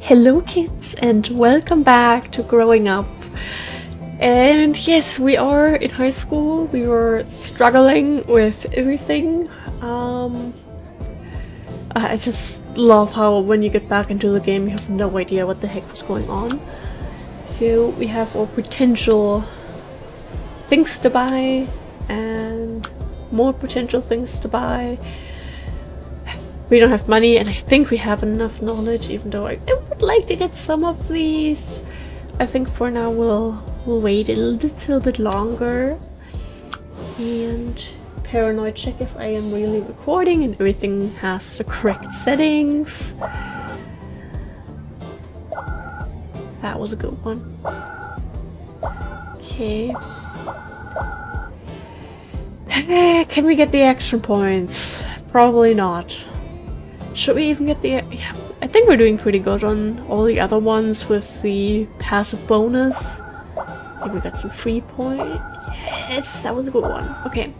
Hello kids and welcome back to Growing Up. And yes, we are in high school. We were struggling with everything. I just love how when you get back into the game you have no idea what the heck was going on. So we have our potential things to buy and more potential things to buy. We don't have money, and I think we have enough knowledge, even though I would like to get some of these. I think for now we'll wait a little bit longer. And paranoid check if I am really recording and everything has the correct settings. That was a good one. Okay. Can we get the action points? Probably not. Should we even get the... Yeah, I think we're doing pretty good on all the other ones with the passive bonus. Maybe we got some free points. Yes, that was a good one. Okay.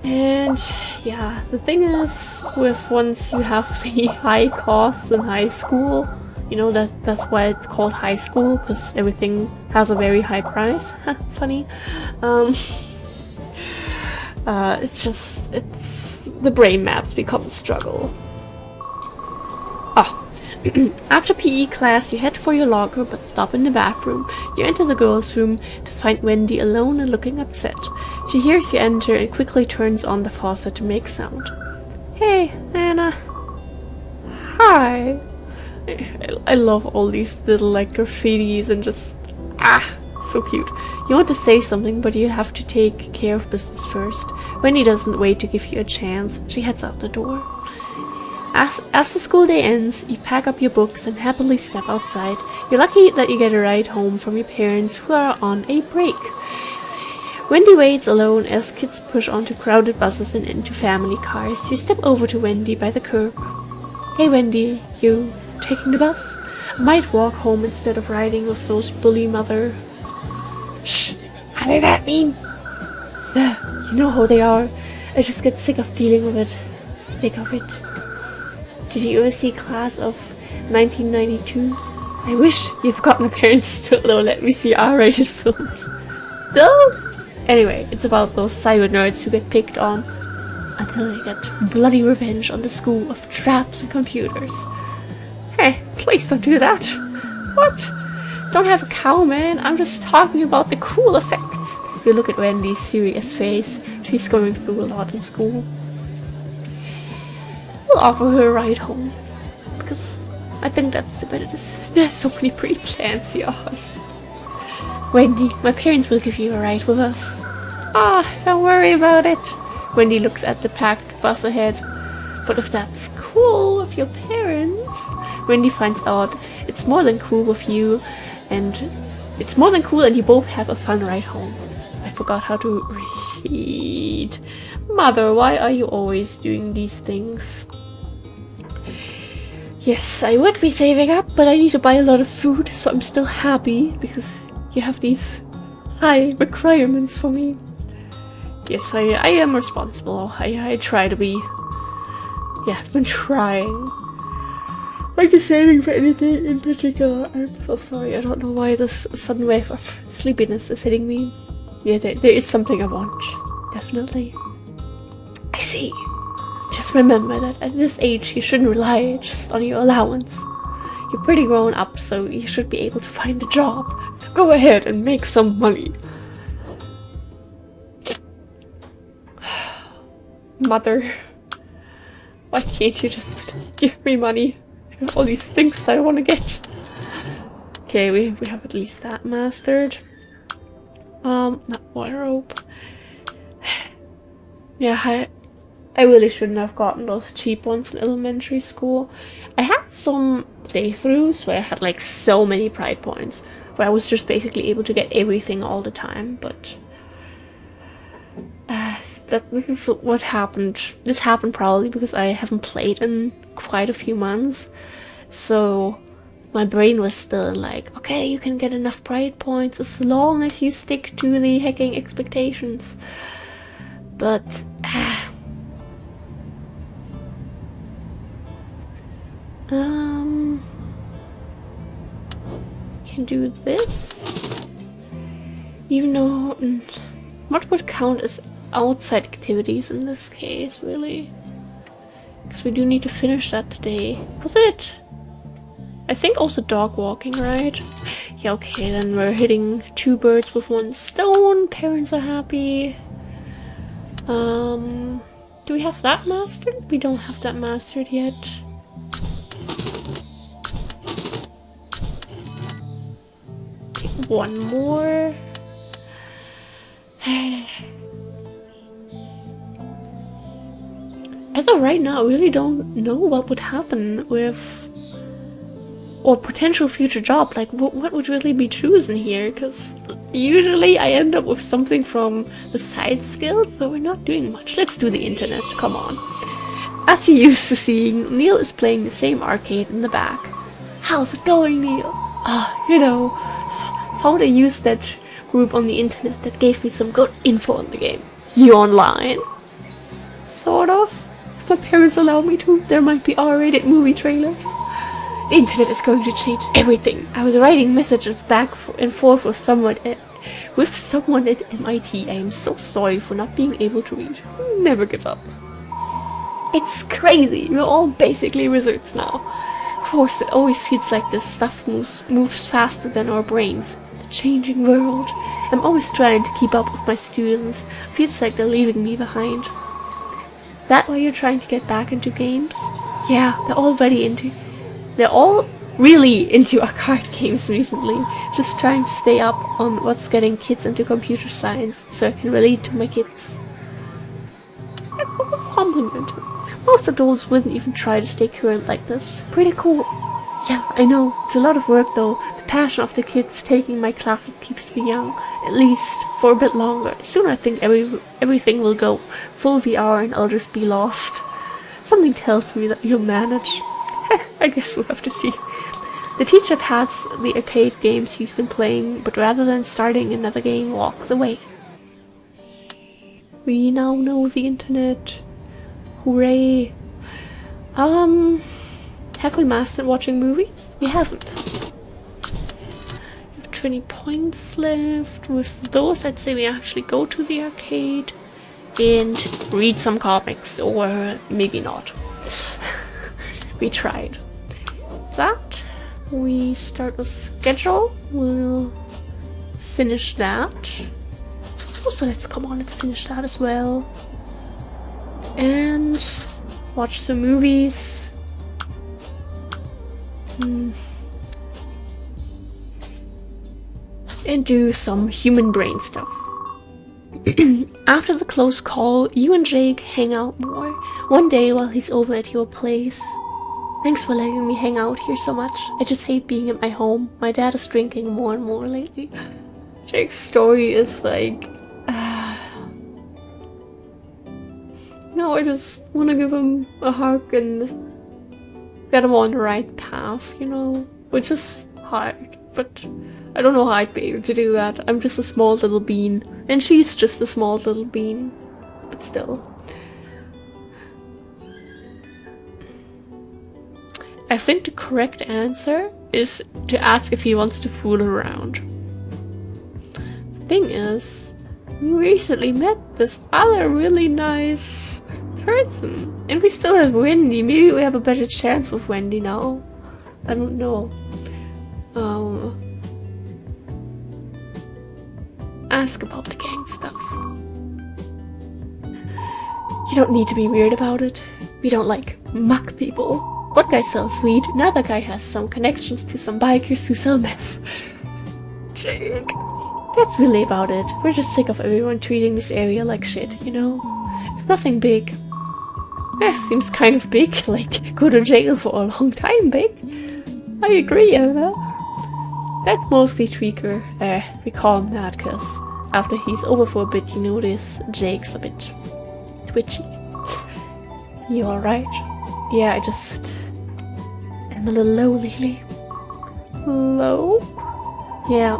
And yeah, the thing is, with once you have the high costs in high school, you know, that's why it's called high school, because everything has a very high price. Funny. The brain maps become a struggle. After PE class, you head for your locker but stop in the bathroom. You enter the girls' room to find Wendy alone and looking upset. She hears you enter and quickly turns on the faucet to make sound. Hey, Anna. Hi. I love all these little like graffitis and just so cute. You want to say something, but you have to take care of business first. Wendy doesn't wait to give you a chance. She heads out the door. As the school day ends, you pack up your books and happily step outside. You're lucky that you get a ride home from your parents who are on a break. Wendy waits alone as kids push onto crowded buses and into family cars. You step over to Wendy by the curb. Hey Wendy, you taking the bus? I might walk home instead of riding with those bully mother. Shh! How did that mean? You know how they are. I just get sick of dealing with it. Sick of it. Did you ever see Class of 1992? I wish you've got my parents still don't let me see R-rated films. No! Anyway, it's about those cyber nerds who get picked on until they get bloody revenge on the school of traps and computers. Hey, please don't do that. What? Don't have a cow, man. I'm just talking about the cool effects. You look at Wendy's serious face. She's going through a lot in school. We'll offer her a ride home. Because I think that's the better. There's so many pre-plans here. Wendy, my parents will give you a ride with us. Don't worry about it. Wendy looks at the packed bus ahead. But if that's cool with your parents... Wendy finds out it's more than cool with you. And it's more than cool and you both have a fun ride home. I forgot how to read. Mother, why are you always doing these things? Yes, I would be saving up, but I need to buy a lot of food, so I'm still happy because you have these high requirements for me. Yes, I am responsible. I try to be. Yeah, I've been trying. Like the saving for anything in particular. I'm so sorry, I don't know why this sudden wave of sleepiness is hitting me. Yeah, there is something I want. Definitely. I see. Just remember that at this age you shouldn't rely just on your allowance. You're pretty grown up, so you should be able to find a job. So go ahead and make some money. Mother, why can't you just give me money? I have all these things I want to get. Okay, we have at least that mastered. Not wardrobe. Yeah, I really shouldn't have gotten those cheap ones in elementary school. I had some playthroughs where I had like so many pride points, where I was just basically able to get everything all the time, but this is what happened. This happened probably because I haven't played in quite a few months, so my brain was still like, okay, you can get enough pride points as long as you stick to the hacking expectations. But can do this. Even though... what would count as outside activities in this case, really? Because we do need to finish that today. Was it? I think also dog walking, right? Yeah, okay, then we're hitting 2 birds with 1 stone. Parents are happy. Do we have that mastered? We don't have that mastered yet. Okay, 1 more. As of right now, I really don't know what would happen with... or potential future job, like what would really be chosen here, because usually I end up with something from the side skills, but we're not doing much. Let's do the internet, come on. As you're used to seeing, Neil is playing the same arcade in the back. How's it going, Neil? You know, found I used that group on the internet that gave me some good info on the game. You online? Sort of. If my parents allow me to, there might be R-rated movie trailers. The internet is going to change everything. I was writing messages back and forth with someone at MIT. I am so sorry for not being able to read. Never give up. It's crazy. We're all basically wizards now. Of course, it always feels like this stuff moves faster than our brains. The changing world. I'm always trying to keep up with my students. Feels like they're leaving me behind. That why you're trying to get back into games? Yeah, they're all really into arcade games recently, just trying to stay up on what's getting kids into computer science, so I can relate to my kids. Compliment. Most adults wouldn't even try to stay current like this. Pretty cool. Yeah, I know. It's a lot of work though. The passion of the kids taking my classes keeps me young, at least for a bit longer. Soon I think everything will go full VR and I'll just be lost. Something tells me that you'll manage. I guess we'll have to see. The teacher pats the arcade games he's been playing, but rather than starting another game, walks away. We now know the internet. Hooray. Have we mastered watching movies? We haven't. We have 20 points left. With those, I'd say we actually go to the arcade and read some comics, or maybe not. We tried. That. We start with schedule. We'll finish that. Also, let's finish that as well. And watch some movies. And do some human brain stuff. After the close call, you and Jake hang out more. One day while he's over at your place. Thanks for letting me hang out here so much. I just hate being at my home. My dad is drinking more and more lately. Jake's story is like... No, I just want to give him a hug and get him on the right path, you know? Which is hard, but I don't know how I'd be able to do that. I'm just a small little bean, and she's just a small little bean, but still. I think the correct answer is to ask if he wants to fool around. The thing is, we recently met this other really nice person, and we still have Wendy. Maybe we have a better chance with Wendy now. I don't know. Ask about the gang stuff. You don't need to be weird about it. We don't like muck people. One guy sells weed, another guy has some connections to some bikers who sell meth. Jake. That's really about it. We're just sick of everyone treating this area like shit, you know? It's nothing big. Seems kind of big, like go to jail for a long time big. I agree, Ella. That's mostly Tweaker. We call him that because after he's over for a bit, you notice Jake's a bit twitchy. You alright? Yeah, I just am a little low lately. Low? Yeah,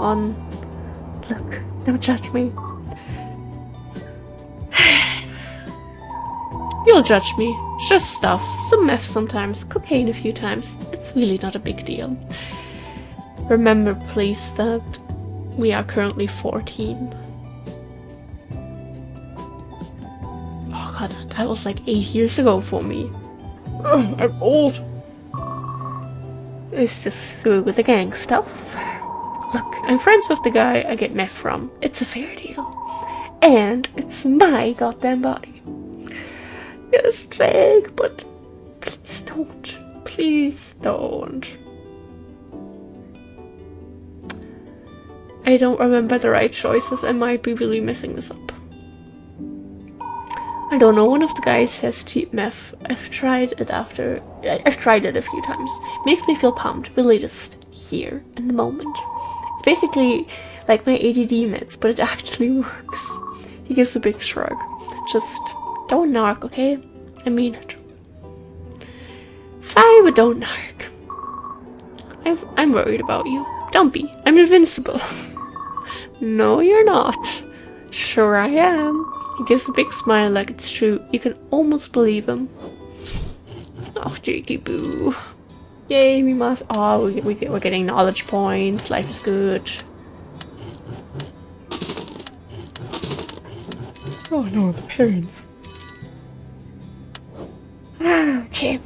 Look, don't judge me. You'll judge me. It's just stuff. Some meth sometimes, cocaine a few times. It's really not a big deal. Remember, please, that we are currently 14. Oh god, that was like 8 years ago for me. Ugh, I'm old. It's just through with the gang stuff. Look, I'm friends with the guy I get meth from. It's a fair deal. And it's my goddamn body. Yes, Jake, but please don't. Please don't. I don't remember the right choices. I might be really messing this up. I don't know, one of the guys has cheap meth. I've tried it a few times. Makes me feel pumped, really just here, in the moment. It's basically like my ADD meds, but it actually works. He gives a big shrug. Just don't narc, okay? I mean it. Sorry, but don't narc. I'm worried about you. Don't be. I'm invincible. No, you're not. Sure I am. He gives a big smile like it's true. You can almost believe him. Oh, Jakey boo. Yay, we must. Oh, we're getting knowledge points. Life is good. Oh no, the parents. Okay.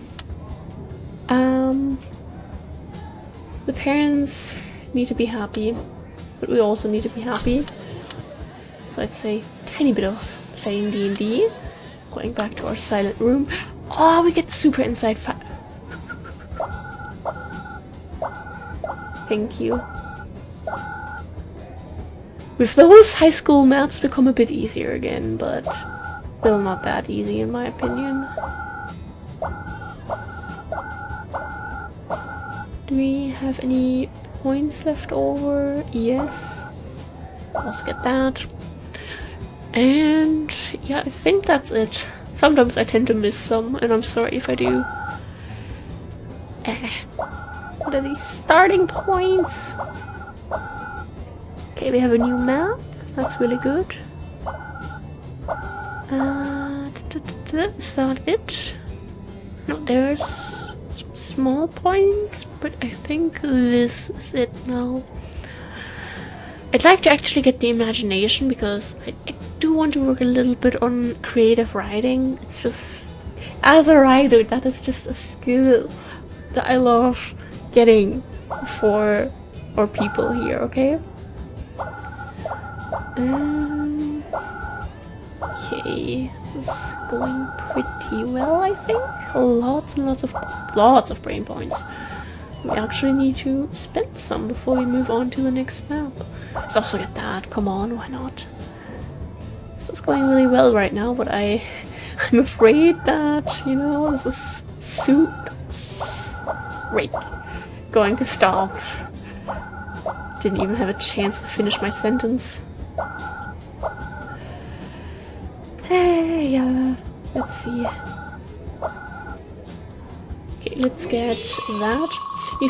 The parents need to be happy, but we also need to be happy. So I'd say tiny bit of playing D&D. Going back to our silent room. Oh, we get super inside Thank you. With those, high school maps become a bit easier again, but still not that easy in my opinion. Do we have any points left over? Yes. Also get that. And yeah, I think that's it. Sometimes I tend to miss some, and I'm sorry if I do. What are these starting points? Okay, we have a new map. That's really good. Is that it? No, there's some small points, but I think this is it now. I'd like to actually get the imagination because I do want to work a little bit on creative writing. It's just, as a writer, that is just a skill that I love getting for our people here, okay? Okay, this is going pretty well, I think. Lots and lots of brain points. We actually need to spend some before we move on to the next map. Let's also get that. Come on, why not? This is going really well right now, but I'm afraid that, you know, this is going to stop. Didn't even have a chance to finish my sentence. Hey, let's see. Okay, let's get that. You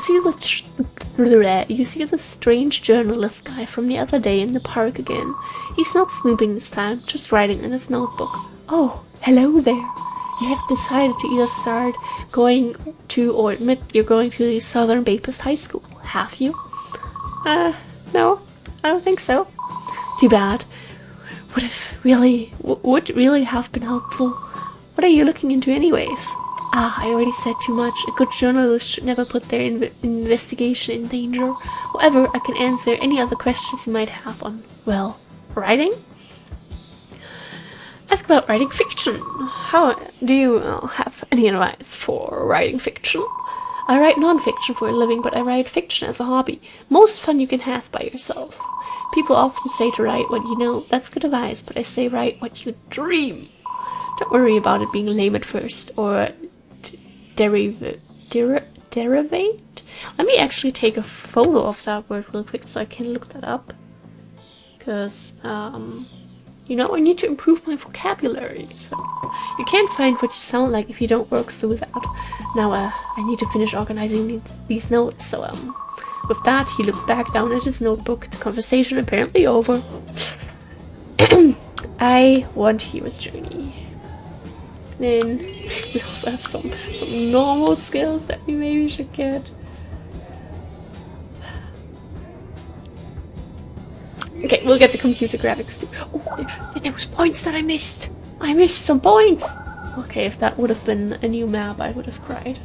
see the strange journalist guy from the other day in the park again. He's not snooping this time, just writing in his notebook. Oh, hello there. You have decided to either start going to or admit you're going to the Southern Baptist High School, have you? No, I don't think so. Too bad. Would really have been helpful. What are you looking into anyways? Ah, I already said too much. A good journalist should never put their investigation in danger. However, I can answer any other questions you might have on, well, writing? Ask about writing fiction. How do you have any advice for writing fiction? I write non-fiction for a living, but I write fiction as a hobby. Most fun you can have by yourself. People often say to write what you know. That's good advice, but I say write what you dream. Don't worry about it being lame at first, or derivate. Let me actually take a photo of that word real quick so I can look that up. Because, you know, I need to improve my vocabulary. So you can't find what you sound like if you don't work through that. Now, I need to finish organizing these notes. So, with that, he looked back down at his notebook. The conversation apparently over. I want Hero's Journey. Then we also have some normal skills that we maybe should get. Okay, we'll get the computer graphics too. Oh, there was points that I missed. I missed some points. Okay, if that would have been a new map, I would have cried.